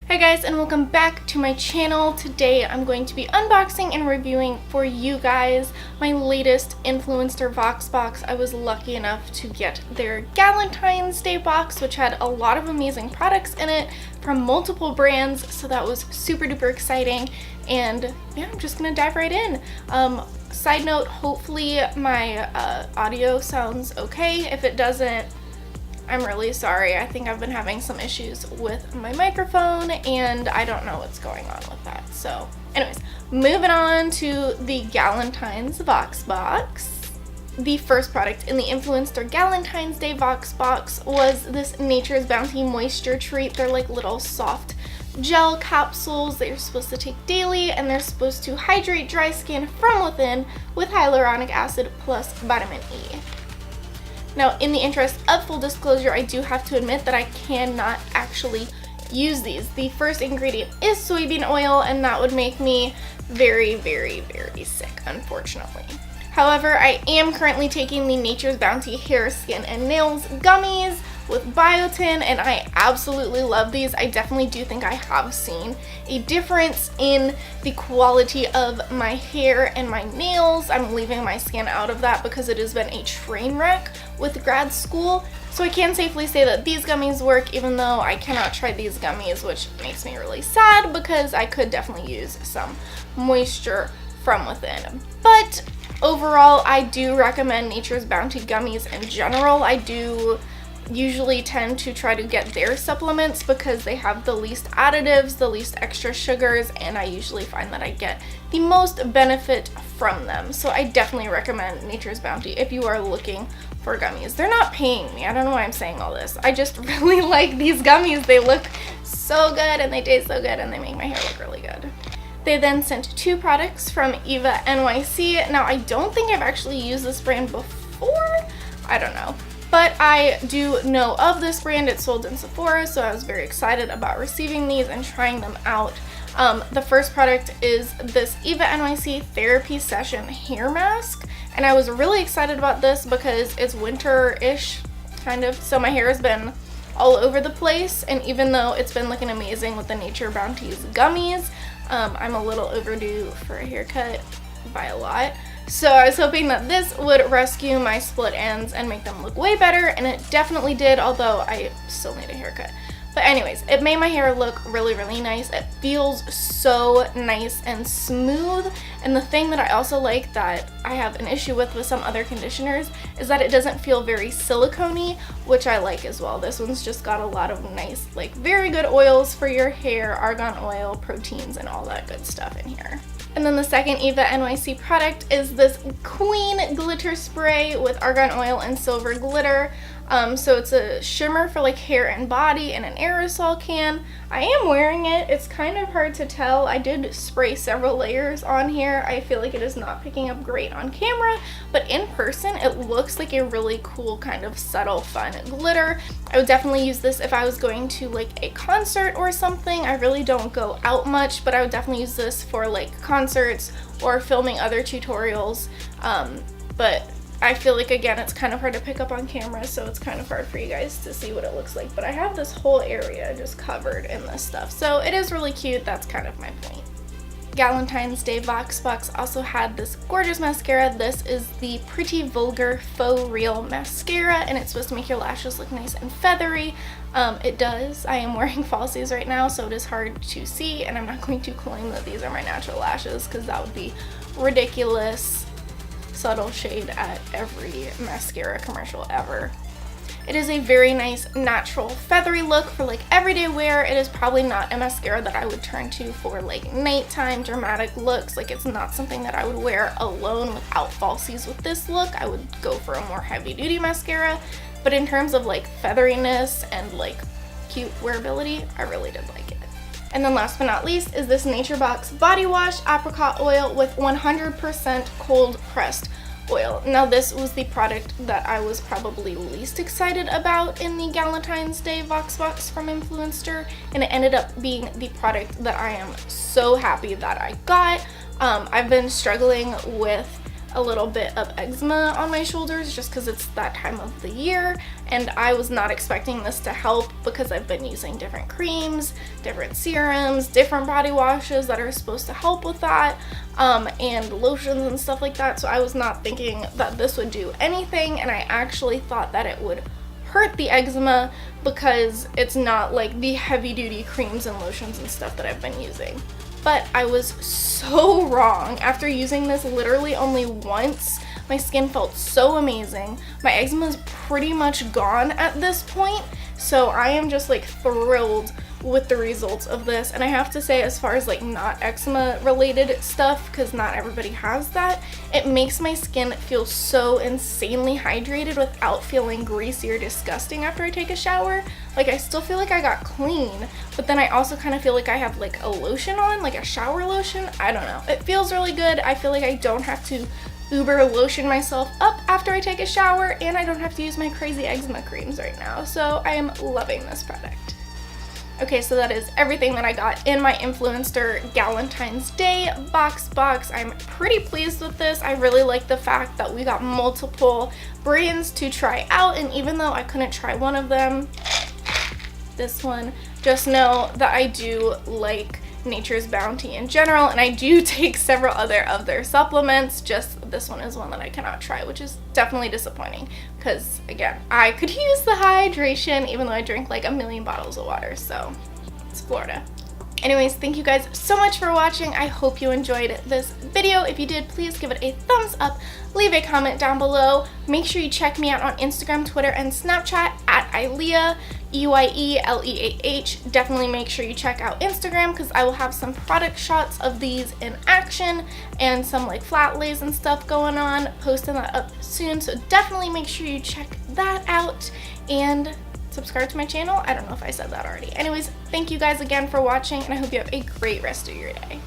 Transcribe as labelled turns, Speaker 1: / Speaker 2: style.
Speaker 1: Hi guys, and welcome back to my channel. Today I'm going to be unboxing and reviewing for you guys my latest Influenster VoxBox. I was lucky enough to get their Galentines Day box, which had a lot of amazing products in it from multiple brands, so that was super duper exciting. And yeah, I'm just gonna dive right in. Side note, hopefully my audio sounds okay. If it doesn't, I'm really sorry. I think I've been having some issues with my microphone and I don't know what's going on with that. So anyways, moving on to the Galentines VoxBox. The first product in the Influencer Galentines Day VoxBox was this Nature's Bounty Moisture Treat. They're like little soft gel capsules that you're supposed to take daily, and they're supposed to hydrate dry skin from within with hyaluronic acid plus vitamin E. Now, in the interest of full disclosure, I do have to admit that I cannot actually use these. The first ingredient is soybean oil, and that would make me very, very, very sick, unfortunately. However, I am currently taking the Nature's Bounty Hair, Skin, and Nails Gummies with Biotin, and I absolutely love these. I definitely do think I have seen a difference in the quality of my hair and my nails. I'm leaving my skin out of that because it has been a train wreck with grad school. So I can safely say that these gummies work, even though I cannot try these gummies, which makes me really sad because I could definitely use some moisture from within. But overall, I do recommend Nature's Bounty gummies in general. I do usually tend to try to get their supplements because they have the least additives, the least extra sugars, and I usually find that I get the most benefit from them. So I definitely recommend Nature's Bounty if you are looking for gummies. They're not paying me. I don't know why I'm saying all this. I just really like these gummies. They look so good and they taste so good and they make my hair look really good. They then sent two products from Eva NYC. Now, I don't think I've actually used this brand before. I don't know. But I do know of this brand. It's sold in Sephora, so I was very excited about receiving these and trying them out. The first product is this Eva NYC Therapy Session hair mask, and I was really excited about this because it's winter-ish, kind of, so my hair has been all over the place, and even though it's been looking amazing with the Nature Bounty's gummies, I'm a little overdue for a haircut by a lot. So I was hoping that this would rescue my split ends and make them look way better, and it definitely did, although I still need a haircut. But anyways, it made my hair look really, really nice. It feels so nice and smooth, and the thing that I also like that I have an issue with some other conditioners is that it doesn't feel very silicone-y, which I like as well. This one's just got a lot of nice, like, very good oils for your hair, argan oil, proteins, and all that good stuff in here. And then the second Eva NYC product is this Kween glitter spray with argan oil and silver glitter. So it's a shimmer for like hair and body in an aerosol can. I am wearing it. It's kind of hard to tell. I did spray several layers on here. I feel like it is not picking up great on camera, but in person it looks like a really cool kind of subtle fun glitter. I would definitely use this if I was going to like a concert or something. I really don't go out much, but I would definitely use this for like concerts or filming other tutorials. But I feel like, again, it's kind of hard to pick up on camera, so it's kind of hard for you guys to see what it looks like. But I have this whole area just covered in this stuff, so it is really cute. That's kind of my point. Galentines Day VoxBox also had this gorgeous mascara. This is the Pretty Vulgar Faux Real Mascara, and it's supposed to make your lashes look nice and feathery. It does. I am wearing falsies right now, so it is hard to see, and I'm not going to claim that these are my natural lashes because that would be ridiculous. Subtle shade at every mascara commercial ever. It is a very nice natural feathery look for like everyday wear. It is probably not a mascara that I would turn to for like nighttime dramatic looks. Like, it's not something that I would wear alone without falsies. With this look, I would go for a more heavy duty mascara, but in terms of like featheriness and like cute wearability, I really did like it. And then last but not least is this Naturebox Body Wash Apricot Oil with 100% cold pressed oil. Now, this was the product that I was probably least excited about in the Galentines Day VoxBox from Influenster, and it ended up being the product that I am so happy that I got. I've been struggling with a little bit of eczema on my shoulders just because it's that time of the year, and I was not expecting this to help because I've been using different creams, different serums, different body washes that are supposed to help with that, and lotions and stuff like that. So I was not thinking that this would do anything, and I actually thought that it would hurt the eczema because it's not like the heavy duty creams and lotions and stuff that I've been using. But I was so wrong. After using this literally only once, my skin felt so amazing. My eczema is pretty much gone at this point, so I am just like thrilled with the results of this. And I have to say, as far as like not eczema related stuff, because not everybody has that, it makes my skin feel so insanely hydrated without feeling greasy or disgusting after I take a shower. Like, I still feel like I got clean, but then I also kind of feel like I have like a lotion on, like a shower lotion. I don't know, it feels really good. I feel like I don't have to uber lotion myself up after I take a shower, and I don't have to use my crazy eczema creams right now, so I am loving this product. Okay, so that is everything that I got in my Influenster Galentine's Day VoxBox. I'm pretty pleased with this. I really like the fact that we got multiple brands to try out, and even though I couldn't try one of them, this one, just know that I do like Nature's Bounty in general, and I do take several other of their supplements. Just this one is one that I cannot try, which is definitely disappointing because, again, I could use the hydration even though I drink like a million bottles of water, so it's Florida. Anyways, thank you guys so much for watching. I hope you enjoyed this video. If you did, please give it a thumbs up, leave a comment down below. Make sure you check me out on Instagram, Twitter, and Snapchat at Eyeleah, EYELEAH. Definitely make sure you check out Instagram because I will have some product shots of these in action and some like flat lays and stuff going on, posting that up soon, so definitely make sure you check that out and subscribe to my channel. I don't know if I said that already. Anyways, thank you guys again for watching, and I hope you have a great rest of your day.